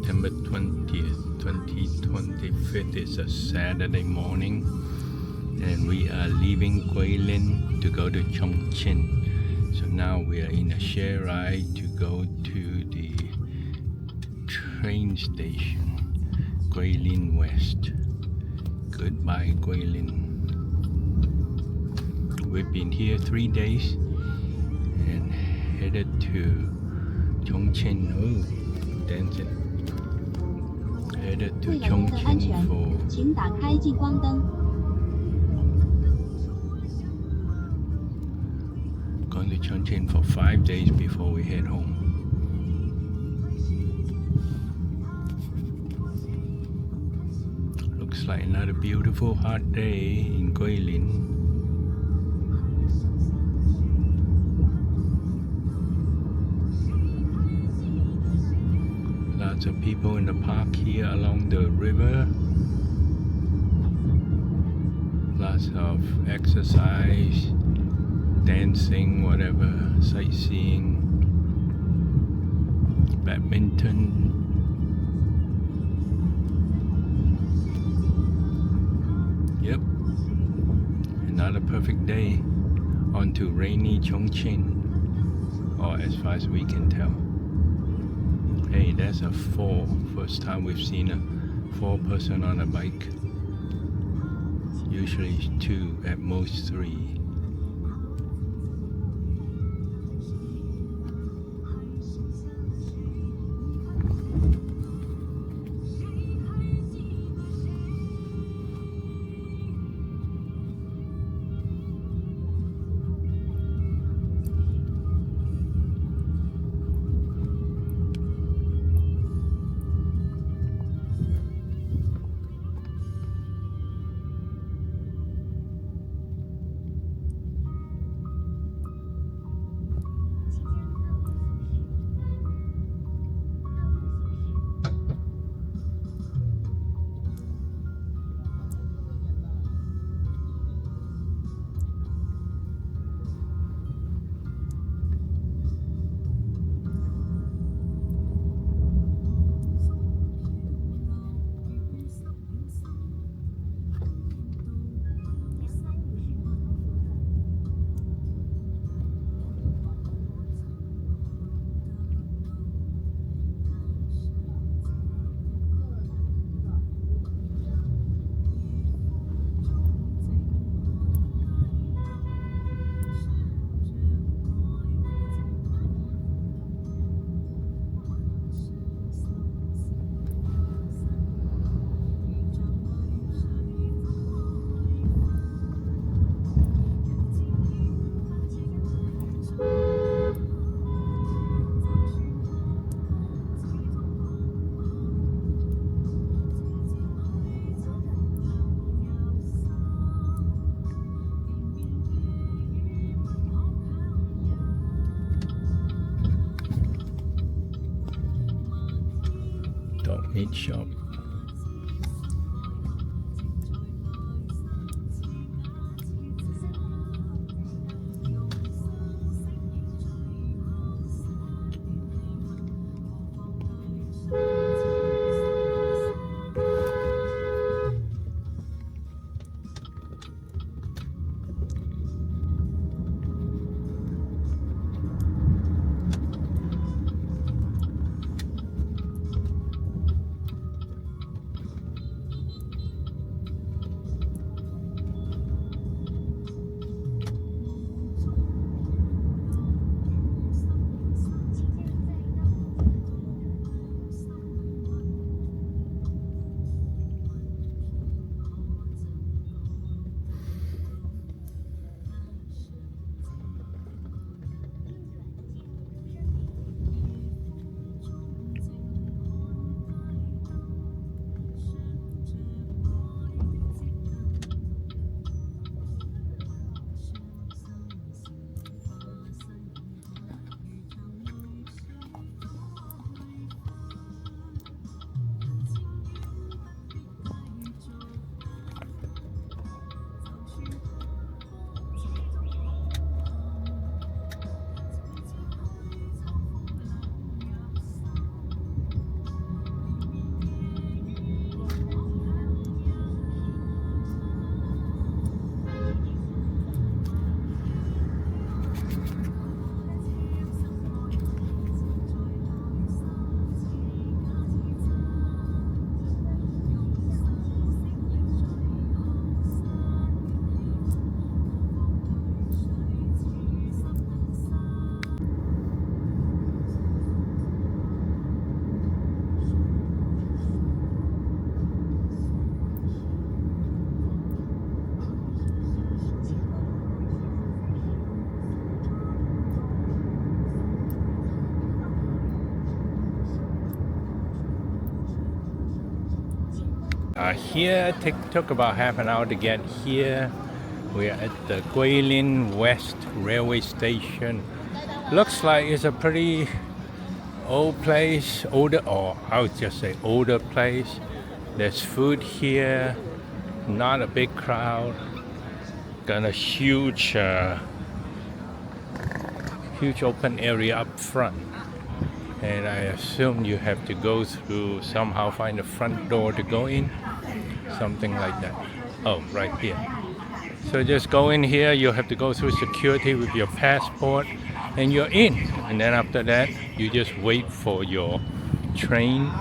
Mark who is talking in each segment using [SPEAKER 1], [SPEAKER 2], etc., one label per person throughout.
[SPEAKER 1] September 20th, 2025 is a Saturday morning, and we are leaving Guilin to go to Chongqing. So now we are in a share ride to go to the train station, Guilin West. Goodbye, Guilin. We've been here 3 days and headed to Chongqing. Oh, dancing. Headed to
[SPEAKER 2] 为了您的安
[SPEAKER 1] Chongqing
[SPEAKER 2] 全，
[SPEAKER 1] for
[SPEAKER 2] 请打开近光灯。
[SPEAKER 1] going to Chongqing for 5 days before we head home. Looks like another beautiful hot day in Guilin. Lots of people in the park here along the river. Lots of exercise, dancing, whatever, sightseeing, badminton. Yep, another perfect day. On to rainy Chongqing, or as far as we can tell. Hey, that's a 4. First time we've seen a 4-person on a bike. Usually 2, at most 3. Dog meat shop. Here took about half an hour to get here. We are at the Guilin West Railway Station. Looks like it's a pretty old place, or I would just say older place. There's food here, not a big crowd. Got a huge open area up front. And I assume you have to go through, somehow find the front door to go in. Something like that. Oh, right here. So just go in here, you have to go through security with your passport and you're in. And then after that, you just wait for your train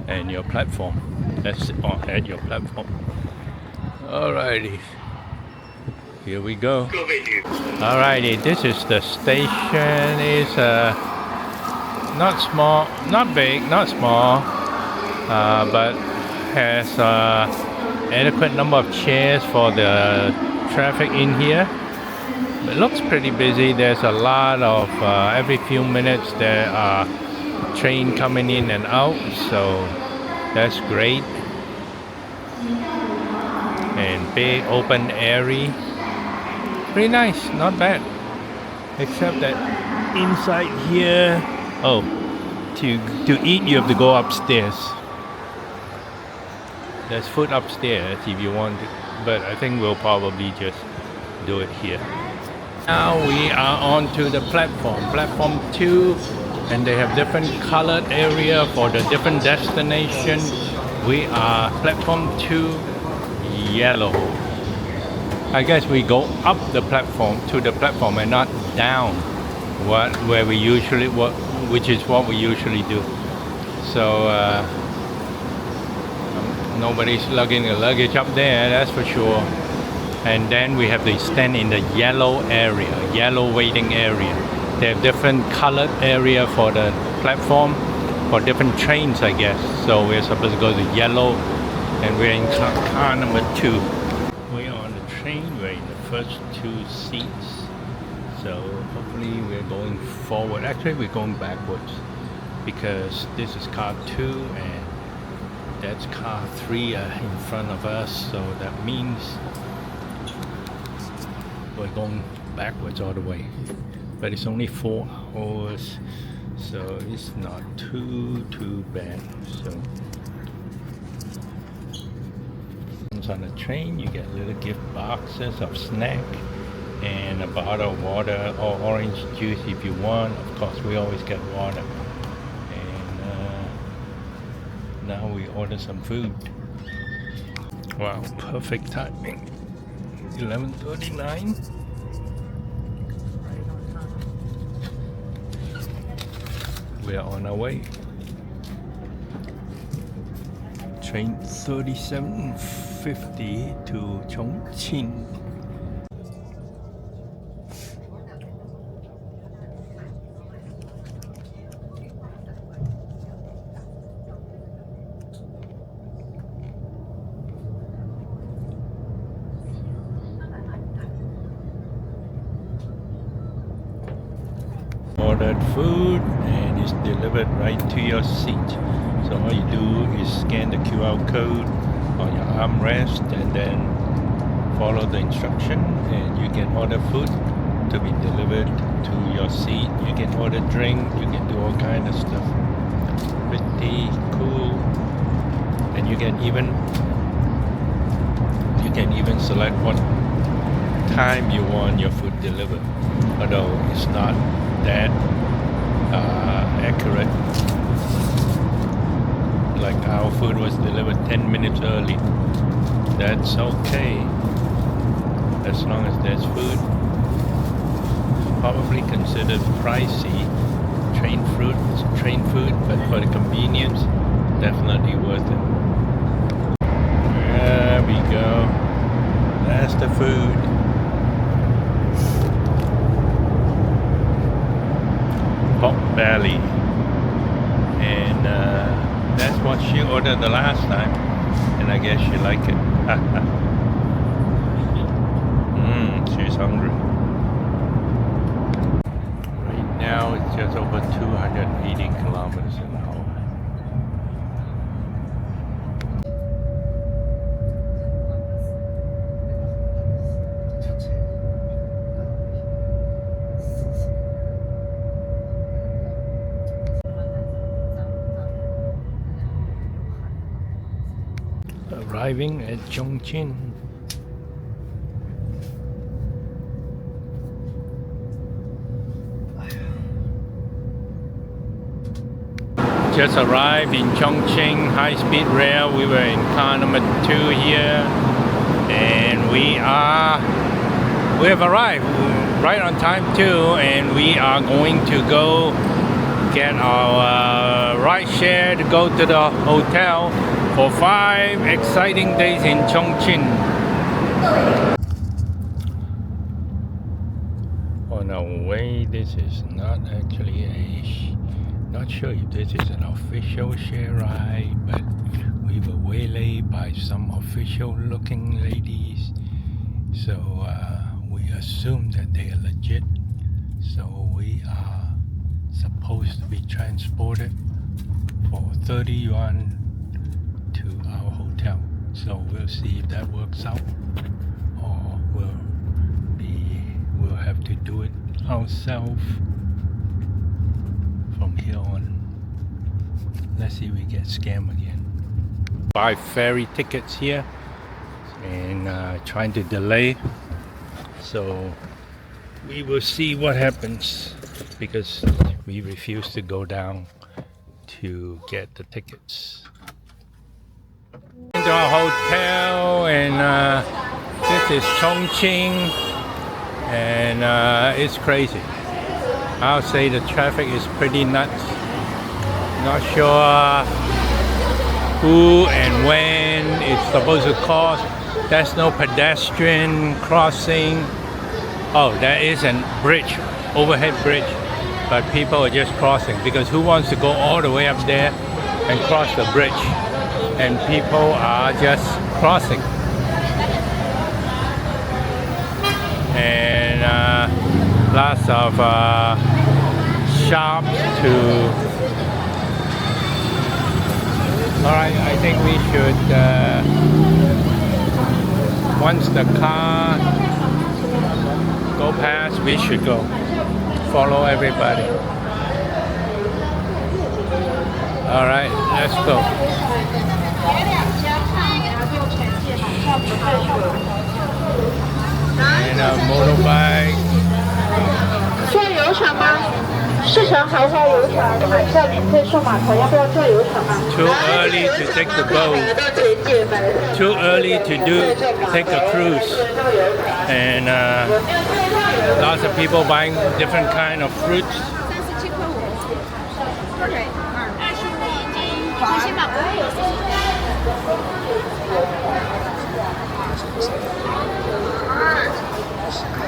[SPEAKER 1] and your platform. That's at your platform. Alrighty. Here we go. Alrighty, this is the station. It's not small, not big, not small, but has adequate number of chairs for the traffic in here. It looks pretty busy. There's a lot of every few minutes there are train coming in and out, so that's great. And big open area, pretty nice, not bad. Except that inside here, to eat you have to go upstairs. There's food upstairs if you want it, but I think we'll probably just do it here. Now we are on to the platform 2, and they have different colored area for the different destination. We are platform 2, yellow. I guess we go up the platform to the platform and not down, where we usually which is what we usually do. So nobody's lugging the luggage up there, that's for sure. And then we have to stand in the yellow area, yellow waiting area. They have different colored area for the platform, for different trains, I guess. So we're supposed to go to yellow, and we're in car number 2. We are on the train, we're in the first 2 seats. So hopefully we're going forward. Actually, we're going backwards because this is car 2 and that's car 3 in front of us. So that means we're going backwards all the way. But it's only 4 hours, so it's not too bad. So once on the train, you get little gift boxes of snack and a bottle of water or orange juice if you want. Of course, we always get water. And now we order some food. Wow, perfect timing. 11:39. We are on our way. Train 3750 to Chongqing. Ordered food and it's delivered right to your seat. So all you do is scan the QR code on your armrest and then follow the instruction, and you can order food to be delivered to your seat. You can order drink, you can do all kind of stuff. Pretty cool. And you can even select what time you want your food delivered, although it's not that accurate. Like our food was delivered 10 minutes early. That's okay, as long as there's food. Probably considered pricey, train food, but for the convenience, definitely worth it. There we go. That's the food. Pork belly, and that's what she ordered the last time, and I guess she liked it. She's hungry. Right now it's just over 280 kilometers an hour. Arriving at Chongqing. Just arrived in Chongqing high-speed rail. We were in car number 2 here, and we have arrived right on time too, and we are going to go get our ride share to go to the hotel for 5 exciting days in Chongqing. On our way, this is not actually not sure if this is an official share ride, but we were waylaid by some official looking ladies, so we assume that they are legit, so we are supposed to be transported for 30 yuan to our hotel. So we'll see if that works out, or we'll have to do it ourselves from here on. Let's see if we get scammed again. Buy ferry tickets here and trying to delay, so we will see what happens, because we refuse to go down to get the tickets. Into our hotel, and this is Chongqing, and it's crazy. I'll say the traffic is pretty nuts. Not sure who and when it's supposed to cross. There's no pedestrian crossing. Oh, there is a bridge, overhead bridge, but people are just crossing, because who wants to go all the way up there and cross the bridge? And people are just crossing. And lots of shops to... Alright, I think we should, once the car go past, we should go. Follow everybody. Alright, let's go. And a motorbike.
[SPEAKER 2] 坐游船吗？市城豪华游船马上免费上码头，要不要坐游船吗
[SPEAKER 1] Too early to take the boat. Too early to take a cruise. And lots of people buying different kind of fruits.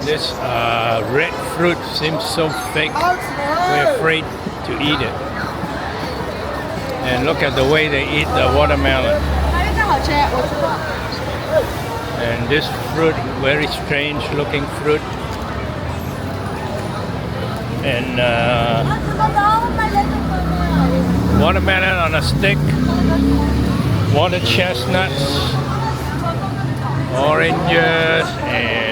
[SPEAKER 1] This red fruit seems so fake. We're afraid to eat it. And look at the way they eat the watermelon. And this fruit, very strange looking fruit. And watermelon on a stick, water chestnuts, oranges, and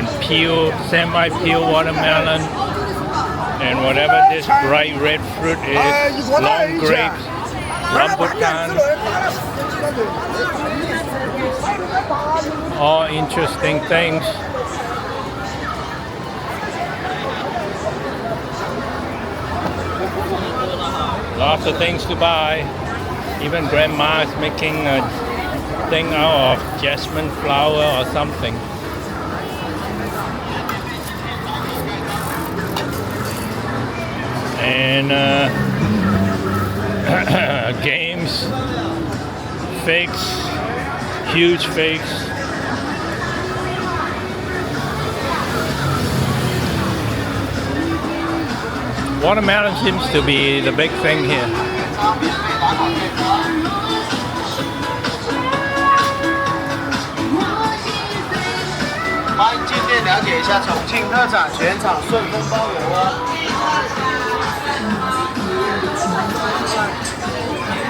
[SPEAKER 1] semi-peel watermelon, and whatever this bright red fruit is, long grapes, rambutan, all interesting things. Lots of things to buy. Even grandma is making a thing out of jasmine flower or something. And games, fakes, huge fakes. Watermelon seems to be the big thing here.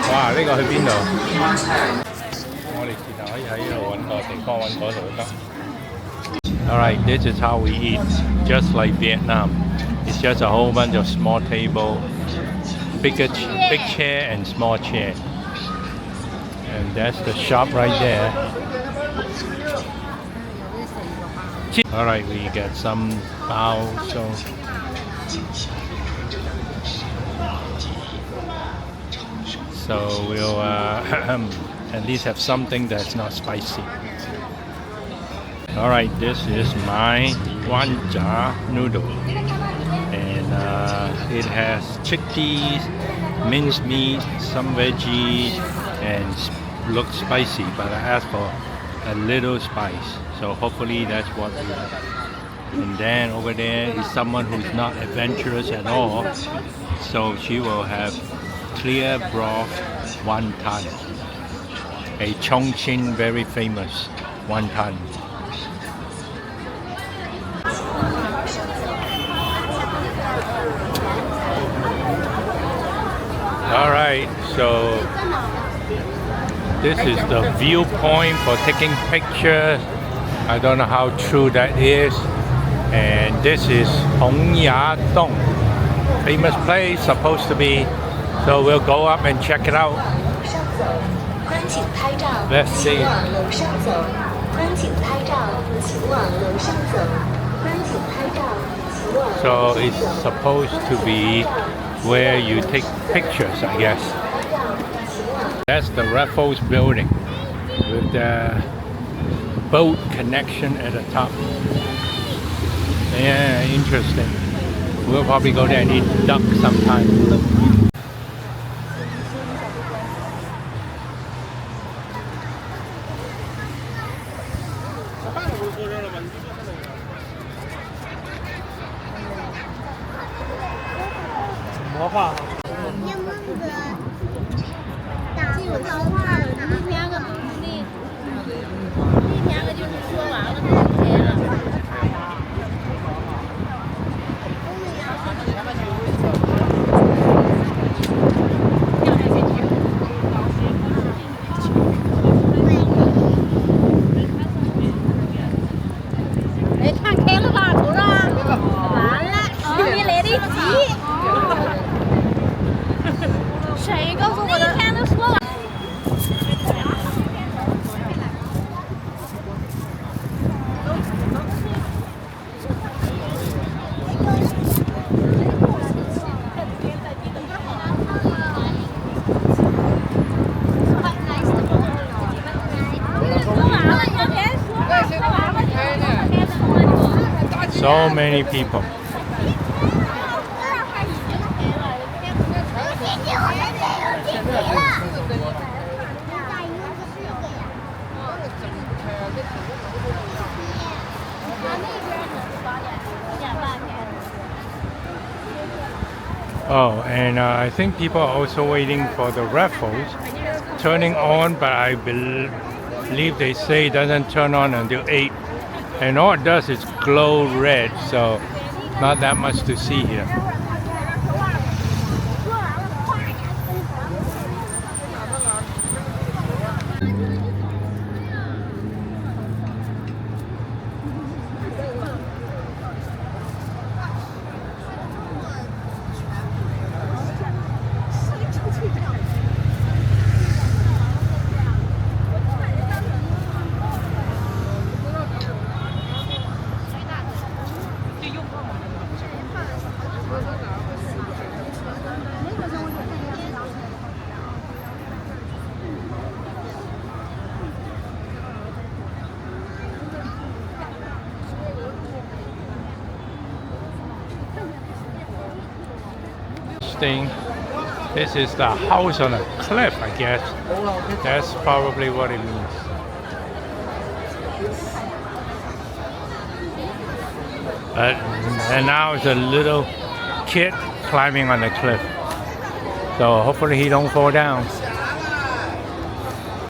[SPEAKER 1] Wow, 呢個去邊度？我哋試下可以喺呢度揾個地方揾嗰度得。Alright, this is how we eat, just like Vietnam. It's just a whole bunch of small table, big chair and small chair. And And that's the shop right there. Alright, we get some bao, so we'll at least have something that's not spicy. Alright, this is my guanja noodle, and it has chickpeas, minced meat, some veggies, and looks spicy, but I asked for a little spice, so hopefully that's what we have. And then over there is someone who's not adventurous at all, so she will have clear broth wonton, a Chongqing very famous wonton. Alright, so this is the viewpoint for taking pictures. I don't know how true that is. And this is Hongyadong, famous place, supposed to be. So we'll go up and check it out. Let's see. So it's supposed to be where you take pictures, I guess. That's the Raffles building with the boat connection at the top. Yeah, interesting. We'll probably go there and eat duck sometime. So many people. Oh, and I think people are also waiting for the raffles turning on, but I believe they say it doesn't turn on until 8. And all it does is glow red, so not that much to see here. This is the house on a cliff, I guess. That's probably what it means. And now it's a little kid climbing on the cliff. So hopefully he don't fall down.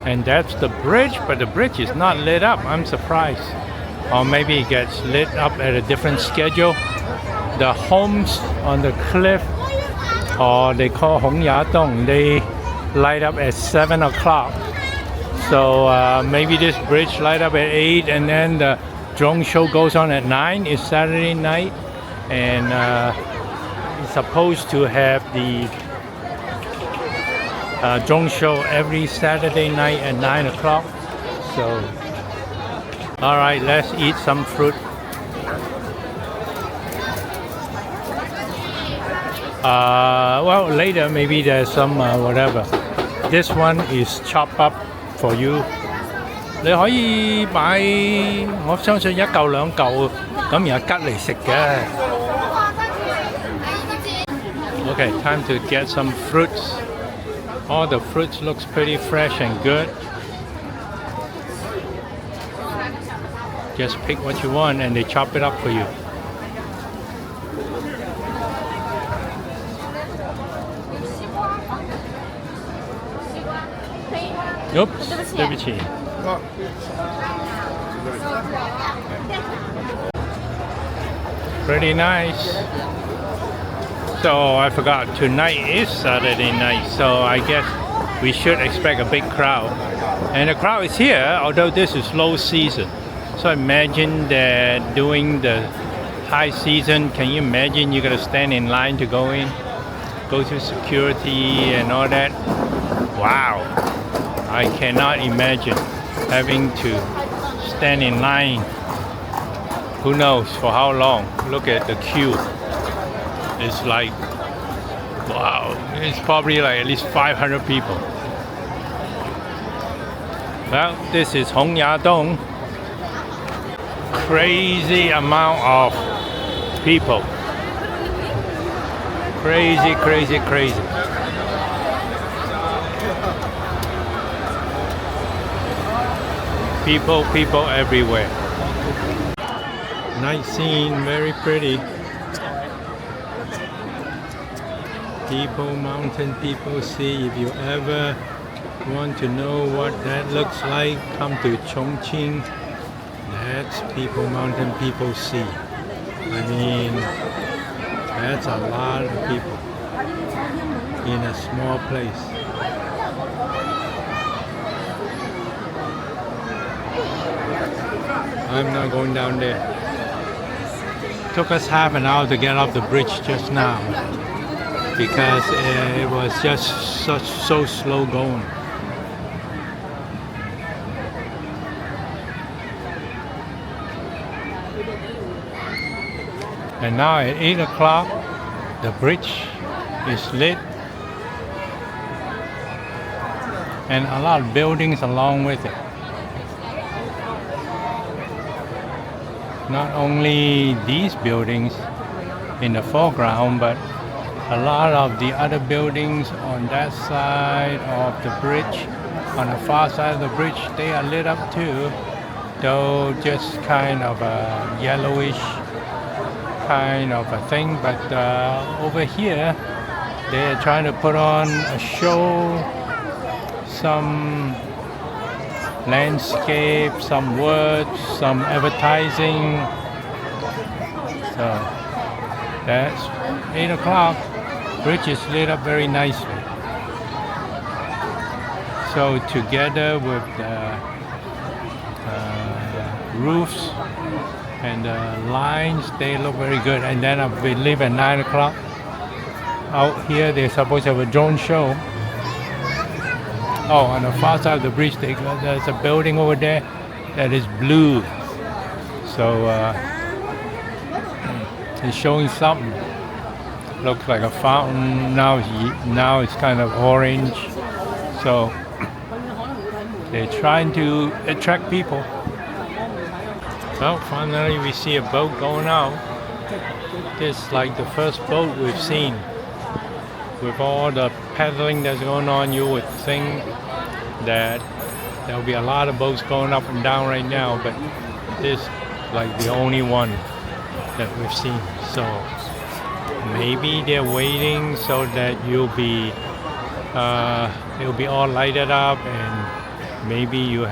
[SPEAKER 1] And that's the bridge, but the bridge is not lit up. I'm surprised. Or maybe it gets lit up at a different schedule. The homes on the cliff, or they call Hongyadong, they light up at 7 o'clock. So maybe this bridge light up at 8, and then the drone show goes on at 9. It's Saturday night, and it's supposed to have the drone show every Saturday night at 9 o'clock. So, all right, let's eat some fruit. Well, later maybe there's some whatever. This one is chopped up for you. 你可以買，我相信一嚿兩嚿咁然後吉嚟食嘅。Okay, time to get some fruits. All the fruits looks pretty fresh and good. Just pick what you want and they chop it up for you. Oops, 对不起。Pretty nice. So I forgot, tonight is Saturday night, so I guess we should expect a big crowd. And the crowd is here, although this is low season. So imagine that during the high season, can you imagine you're gonna stand in line to go in? Go through security and all that? Wow, I cannot imagine having to stand in line. Who knows for how long? Look at the queue. It's like, wow, it's probably like at least 500 people. Well, this is Hongyadong. Crazy amount of people. Crazy, crazy, crazy. People everywhere. Night scene, very pretty. People, mountain people, sea. If you ever want to know what that looks like, come to Chongqing. That's people, mountain people, sea. I mean, that's a lot of people in a small place. I'm not going down there. Took us half an hour to get off the bridge just now because it was just so slow going. And now at 8 o'clock, the bridge is lit and a lot of buildings along with it. Not only these buildings in the foreground, but a lot of the other buildings on that side of the bridge, on the far side of the bridge, they are lit up too, though just kind of a yellowish kind of a thing. But over here, they're trying to put on a show, some landscape, some words, some advertising. So that's 8 o'clock. Bridge is lit up very nicely. So together with the roofs and the lines, they look very good. And then I believe at 9 o'clock out here they're supposed to have a drone show. Oh, on the far side of the bridge, there's a building over there that is blue. So it's showing something. Looks like a fountain. Now it's kind of orange. So they're trying to attract people. Well, finally we see a boat going out. This is like the first boat we've seen. With all the paddling that's going on, you would think that there'll be a lot of boats going up and down right now, but this is like the only one that we've seen. So maybe they're waiting so that it'll be all lighted up, and maybe you'll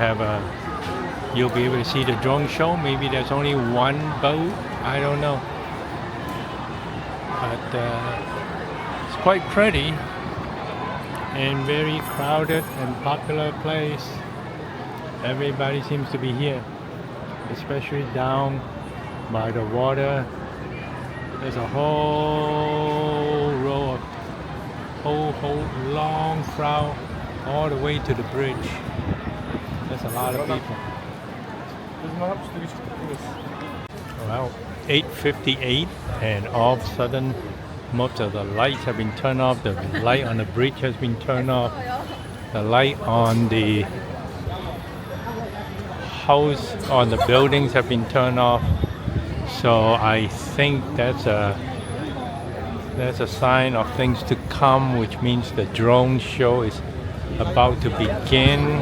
[SPEAKER 1] be able to see the drone show. Maybe there's only one boat, I don't know, but quite pretty and very crowded and popular place. Everybody seems to be here, especially down by the water. There's a whole row of whole long crowd all the way to the bridge. There's a lot of people. Well, 8:58, and all of a sudden most of the lights have been turned off. The light on the bridge has been turned off. The light on the house, on the buildings have been turned off. So I think that's a sign of things to come, which means the drone show is about to begin.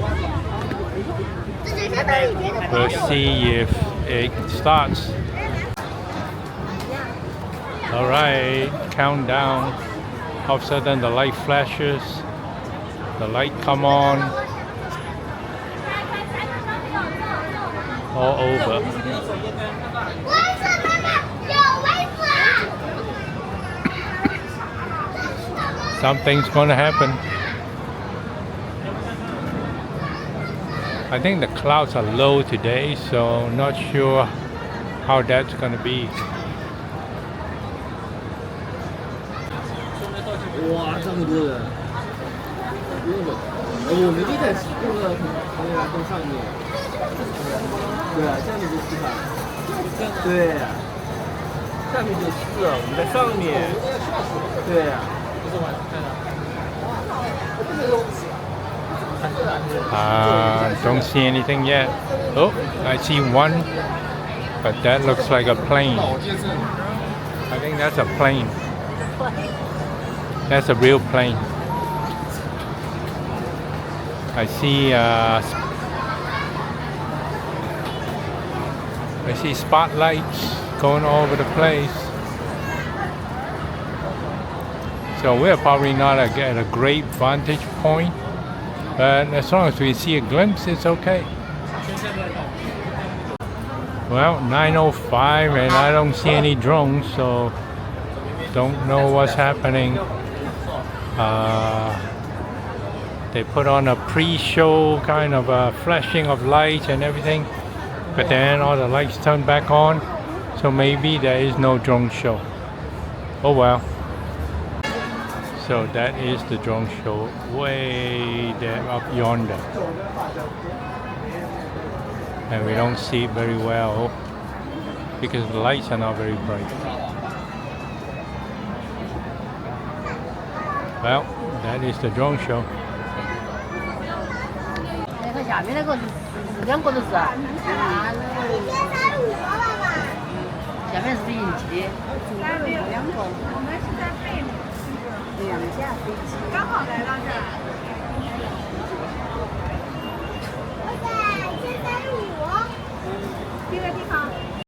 [SPEAKER 1] We'll see if it starts. All right, countdown. All of a sudden the light flashes. The light come on. All over. Something's gonna happen. I think the clouds are low today, so not sure how that's gonna be.
[SPEAKER 3] Wow, 这么多人！我们就在那个朋友栏上面。对啊，下面就是吧。对，下面就是我们在上面。对啊。
[SPEAKER 1] Don't see anything yet. Oh, I see one, but that looks like a plane. I think that's a plane. That's a real plane. I see spotlights going all over the place. So we're probably not at a great vantage point, but as long as we see a glimpse, it's okay. Well, 9:05 and I don't see any drones, so don't know what's happening. They put on a pre-show kind of a flashing of lights and everything, but then all the lights turn back on, so maybe there is no drone show. Oh well. So that is the drone show way there up yonder, and we don't see it very well because the lights are not very bright. Well, that is the drone show.
[SPEAKER 4] 下面那个是2个都是啊。下面是飞行机。下面有2个，我们是在背面。2架飞机。刚好来到这儿。现在5。